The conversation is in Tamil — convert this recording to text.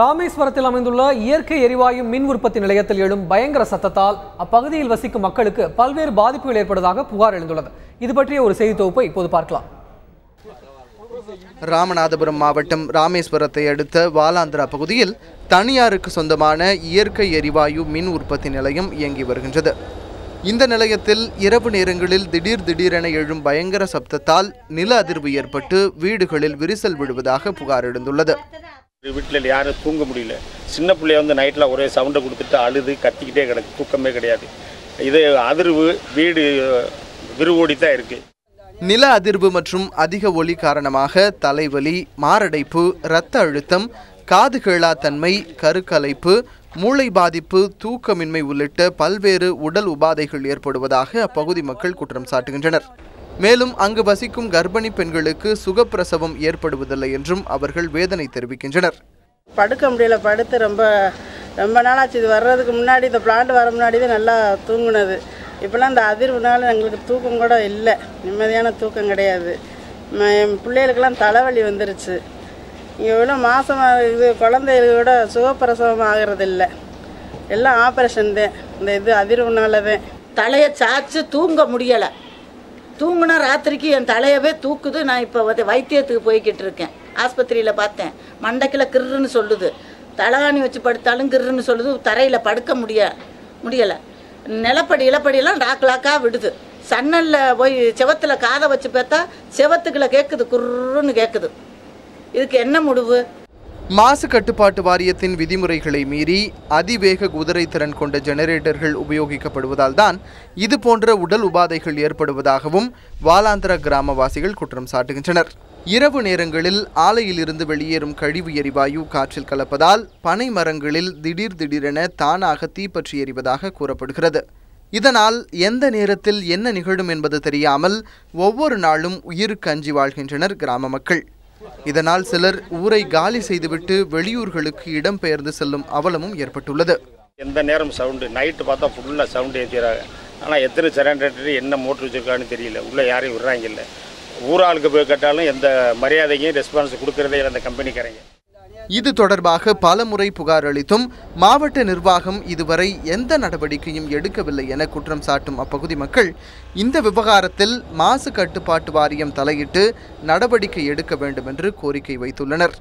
ராமேஸ்வரத்தில் அமைந்துள்ள இயற்கை எரிவாயு மின் உற்பத்தி நிலையத்தில் எழும் பயங்கர சத்தத்தால் அப்பகுதியில் வசிக்கும் மக்களுக்கு பல்வேறு பாதிப்புகள் ஏற்படுவதாக புகார் எழுந்துள்ளது. இது பற்றிய ஒரு செய்தி தொகுப்பை இப்போது பார்க்கலாம். ராமநாதபுரம் மாவட்டம் ராமேஸ்வரத்தை அடுத்த வாலாந்திரா பகுதியில் தனியாருக்கு சொந்தமான இயற்கை எரிவாயு மின் உற்பத்தி நிலையம் இயங்கி வருகின்றது. இந்த நிலையத்தில் இரவு நேரங்களில் திடீரென எழும் பயங்கர சப்தத்தால் நில அதிர்வு ஏற்பட்டு வீடுகளில் விரிசல் விழுவதாக புகார் எழுந்துள்ளது. வீட்டில் யாரும் தூங்க முடியல. சின்ன பிள்ளைய நைட்டில் ஒரே சவுண்டை கொடுத்துட்டு அழுது கத்திக்கிட்டே கிடக்கு, தூக்கமே கிடையாது. இது அதிர்வு வீடு விரிவோடி தான் இருக்குது. நில அதிர்வு மற்றும் அதிக ஒலி காரணமாக தலைவலி, மாரடைப்பு, இரத்த அழுத்தம், காது கேளா தன்மை, கருக்கலைப்பு, மூளை பாதிப்பு, தூக்கமின்மை உள்ளிட்ட பல்வேறு உடல் உபாதைகள் ஏற்படுவதாக அப்பகுதி மக்கள் குற்றம் சாட்டுகின்றனர். மேலும் அங்கு வசிக்கும் கர்ப்பிணி பெண்களுக்கு சுகப்பிரசவம் ஏற்படுவதில்லை என்றும் அவர்கள் வேதனை தெரிவிக்கின்றனர். படுக்க முடியல, படுத்து ரொம்ப நாளாச்சு. இது வர்றதுக்கு முன்னாடி, இந்த பிளான்ட் வர முன்னாடி தான் நல்லா தூங்குனது. இப்போலாம் இந்த அதிர்வுனால எங்களுக்கு தூக்கம் கூட இல்லை, நிம்மதியான தூக்கம் கிடையாது. என் பிள்ளைகளுக்கெல்லாம் தலைவலி வந்துருச்சு. இங்கே எவ்வளோ மாதமாக இது குழந்தைகளோட சுகப்பிரசவம் ஆகிறது இல்லை, எல்லாம் ஆப்ரேஷன் தான். இந்த இது அதிர்வுனால தான் தலையை சாய்ச்சி தூங்க முடியலை. தூங்குனா ராத்திரிக்கு என் தலையவே தூக்குது. நான் இப்போ வைத்தியத்துக்கு போய்கிட்டு இருக்கேன். ஆஸ்பத்திரியில் பார்த்தேன், மண்டைக்கில் கிருன்னு சொல்லுது. தலகாணி வச்சு படுத்தாலும் கிருன்னு சொல்லுது. தரையில் படுக்க முடியலை. நிலப்படியெல்லாம் லாக்காக விடுது. சன்னலில் போய் செவத்தில் காதை வச்சு பார்த்தா செவத்துக்குள்ள கேட்குது, குருன்னு கேட்குது. இதுக்கு என்ன முடிவு? மாசு கட்டுப்பாட்டு வாரியத்தின் விதிமுறைகளை மீறி அதிவேக குதிரை திறன் கொண்ட ஜெனரேட்டர்கள் உபயோகிக்கப்படுவதால் தான் இது போன்ற உடல் உபாதைகள் ஏற்படுவதாகவும் வாலாந்திரா கிராமவாசிகள் குற்றம் சாட்டுகின்றனர். இரவு நேரங்களில் ஆலையில் இருந்து வெளியேறும் கழிவு எரிவாயு காற்றில் கலப்பதால் பனை மரங்களில் திடீரென தானாக தீப்பற்றி எரிவதாக கூறப்படுகிறது. இதனால் எந்த நேரத்தில் என்ன நிகழும் என்பது தெரியாமல் ஒவ்வொரு நாளும் உயிருக்கு அஞ்சி வாழ்கின்றனர் கிராம மக்கள். இதனால் சிலர் ஊரை காலி செய்துவிட்டு வெளியூர்களுக்கு இடம்பெயர்ந்து செல்லும் அவலமும் ஏற்பட்டுள்ளது. எந்த நேரம் சவுண்டு, நைட்டு பார்த்தா ஃபுல்லாக சவுண்டு ஏற்றிடுறாங்க. ஆனால் எத்தனை ஜெனரேட்டர் என்ன மோட்ரு வச்சுருக்கான்னு தெரியல. உள்ளே யாரையும் விடுறாங்க இல்லை. ஊராளுக்கு போய் கேட்டாலும் எந்த மரியாதையும் ரெஸ்பான்ஸ் கொடுக்கறதே இல்லை அந்த கம்பெனிக்காரங்க. இது தொடர்பாக பல முறை புகார் அளித்தும் மாவட்ட நிர்வாகம் இதுவரை எந்த நடவடிக்கையும் எடுக்கவில்லை என குற்றம் சாட்டும் அப்பகுதி மக்கள் இந்த விவகாரத்தில் மாசு கட்டுப்பாட்டு வாரியம் தலையிட்டு நடவடிக்கை எடுக்க வேண்டும் என்று கோரிக்கை வைத்துள்ளனர்.